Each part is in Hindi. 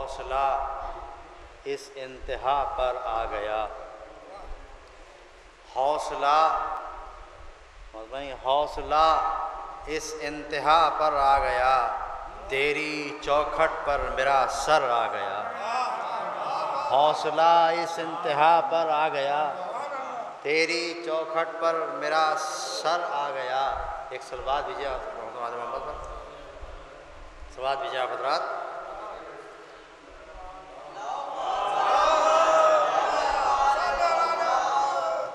हौसला इस इंतहा पर आ गया। हौसला हौसला इस इंतहा पर आ गया, तेरी चौखट पर मेरा सर आ गया। हौसला इस इंतहा पर आ गया, तेरी चौखट पर मेरा सर आ गया। एक सलवात विजय मोहम्मद पर सलवात विजय हजरात।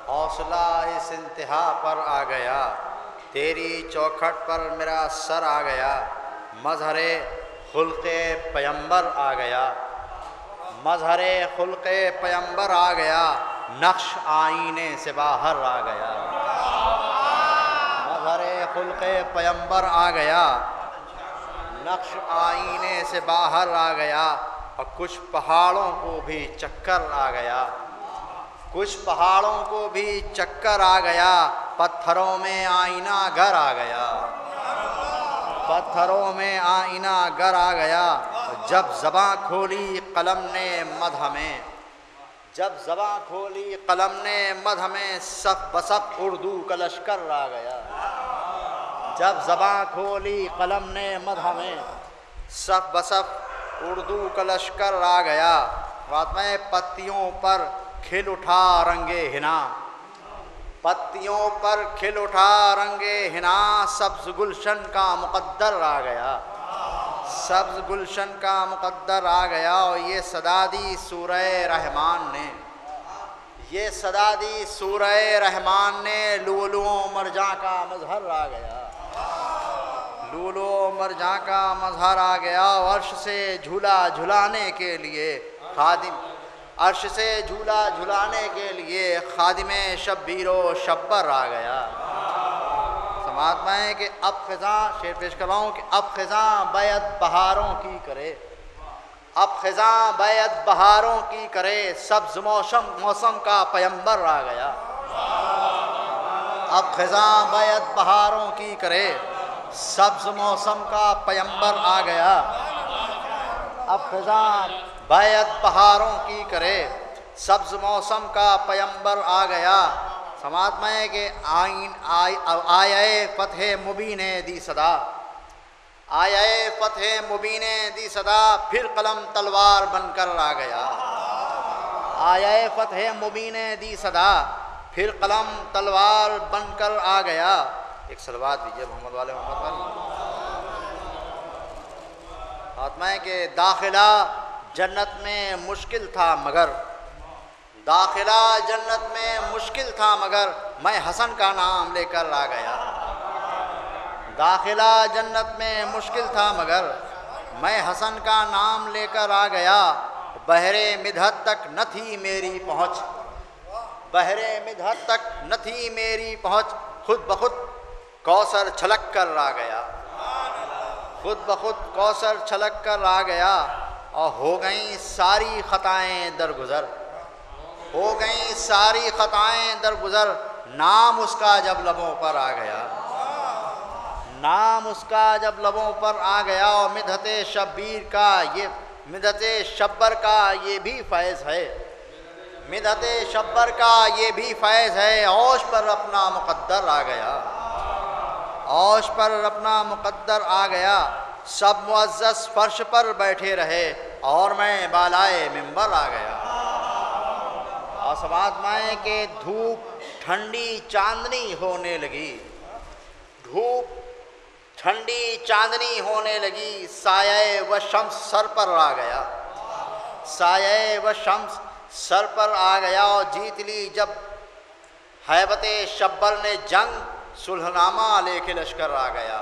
हौसला इस इंतहा पर आ गया, तेरी चौखट पर मेरा सर आ गया। मज़हरे खुल्क़े पैगंबर आ गया, मज़हरे खुल्क़े पैगंबर आ गया, नक्श आईने से बाहर आ गया। मज़हरे खुल्क़े पैगंबर आ गया, नक्श आईने से बाहर आ गया। और कुछ पहाड़ों को भी चक्कर आ गया, कुछ पहाड़ों को भी चक्कर आ गया। पत्थरों में आईना घर आ गया, पत्थरों में आईना घर आ गया। जब ज़बां खोली कलम ने मदह में, जब ज़बां खोली कलम ने मदह में, सफ़ बसफ़ उर्दू का लश्कर आ गया। जब ज़बां खोली कलम ने मदह में, सफ़ बसफ़ उर्दू का लश्कर आ गया। रात में पत्तियों पर खिल उठा रंगे हिना, पत्तियों पर खिल उठा रंगे हिना। सब्ज़ गुलशन का मुक़द्दर आ गया, सब्ज़ गुलशन का मुक़द्दर आ गया। और ये सदा दी सूरह रहमान ने, ये सदा दी सूरह रहमान ने, लूलुओ मरजां का मज़हर आ गया, लूलुओ मरजां का मज़हर आ गया। अर्श से झूला झुलाने के लिए खादिम, अर्श से झूला झुलाने के लिए खादिमे शब्बीरो शब्बर आ गया। समात में कि अब ख़िज़ां, शेर पेश कर रहा हूँ कि अब ख़िज़ां बैत बहारों की करे, अब ख़िज़ां बैत बहारों की करे। सब्ज़ मौसम का पैगंबर आ गया, अब ख़िज़ां बैत बहारों की करे। सब्ज़ मौसम का पैगंबर आ गया, अब ख़िज़ां बैत बहारों की करे। सब्ज़ मौसम का पैगंबर आ गया। समात में कि आये फ़तह मुबीने दी सदा, आये फ़तह मुबीने दी सदा। फिर कलम तलवार बनकर आ गया, आये फ़तह मुबीने दी सदा। फिर कलम तलवार बनकर आ गया। एक सलवात दीजिए मोहम्मद वाले मोहम्मद वाले। आत्मा के दाखिला जन्नत में मुश्किल था मगर, दाखिला जन्नत में मुश्किल था मगर, मैं हसन का नाम लेकर आ गया। दाखिला जन्नत में मुश्किल था मगर, मैं हसन का नाम लेकर आ गया। बहरे मिधत तक न थी मेरी पहुँच, बहरे मिधत तक न थी मेरी पहुँच। खुद ब खुद कौसर छलक कर आ गया, खुद ब खुद कौसर छलक कर आ गया। और हो गई सारी ख़ताएँ दरगुज़र, हो गई सारी ख़ताएँ दरगुज़र। नाम उसका जब लबों पर आ गया, नाम उसका जब लबों पर आ गया। और मिदहते शब्बीर का ये, मिदहते शब्बर का ये भी फैज़ है, मिदहते शब्बर का ये भी फैज़ है। औश पर अपना मुक़द्दर आ गया, औश पर अपना मुक़द्दर आ गया। सब मुअज़्ज़ज़ फ़र्श पर बैठे रहे और मैं बालाए मिंबर आ गया। और समात में के धूप ठंडी चांदनी होने लगी, धूप ठंडी चांदनी होने लगी। साये व शम्स सर पर आ गया, साये व शम्स सर पर आ गया। और जीत ली जब हैबते शब्बर ने जंग, सुलहनामा लेके लश्कर आ गया।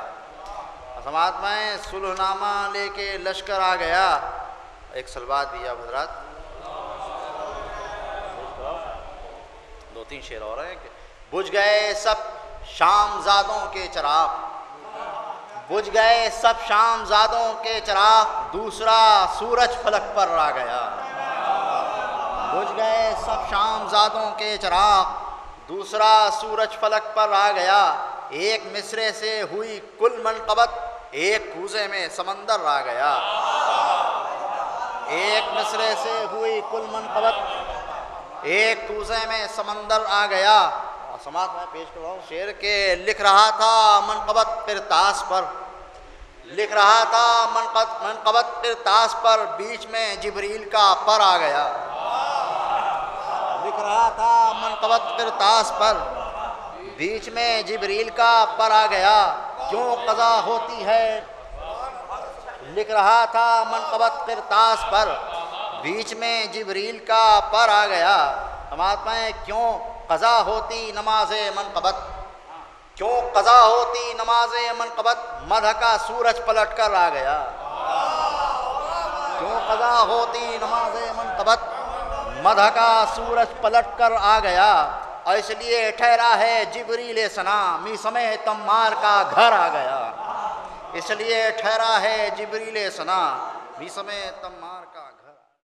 समात में सुलहनामा लेके लश्कर आ गया। एक सलवात दिया हज़रात, दो तीन शेर और हैं कि बुझ गए सब शामज़ादों के चिराग, बुझ गए सब शामज़ादों के चिराग। दूसरा सूरज फलक पर आ गया, बुझ गए सब शामज़ादों के चिराग। दूसरा सूरज फलक पर आ गया। एक मिसरे से हुई कुल मनक़बत, एक कूज़े में समंदर आ गया, एक मिसरे से हुई कुल मनकबत, एक तूज़े में समंदर आ गया। और समाज में पेश कर रहा हूँ शेर के, लिख रहा था मनकबत किरतास पर, लिख रहा था मनकबत किरतास पर, बीच में जिब्रील का पर आ गया। लिख रहा था मनकबत किरतास पर, बीच में जिब्रील का पर आ गया, क्यों कज़ा होती है। लिख रहा था मनकबत किरतास पर, बीच में जिब्रील का पर आ गया। परमात्मा क्यों कज़ा होती नमाज़े मनकबत, क्यों कज़ा होती नमाज़े मनकबत, मध का सूरज पलट कर आ गया। क्यों कज़ा होती नमाज़े मनकबत, मध का सूरज पलट कर आ गया। और इसलिए ठहरा है जिब्रील सना, मी समय तम्मार का घर आ गया। इसलिए ठहरा है जिब्रील सना, मी समय तम्मार का घर।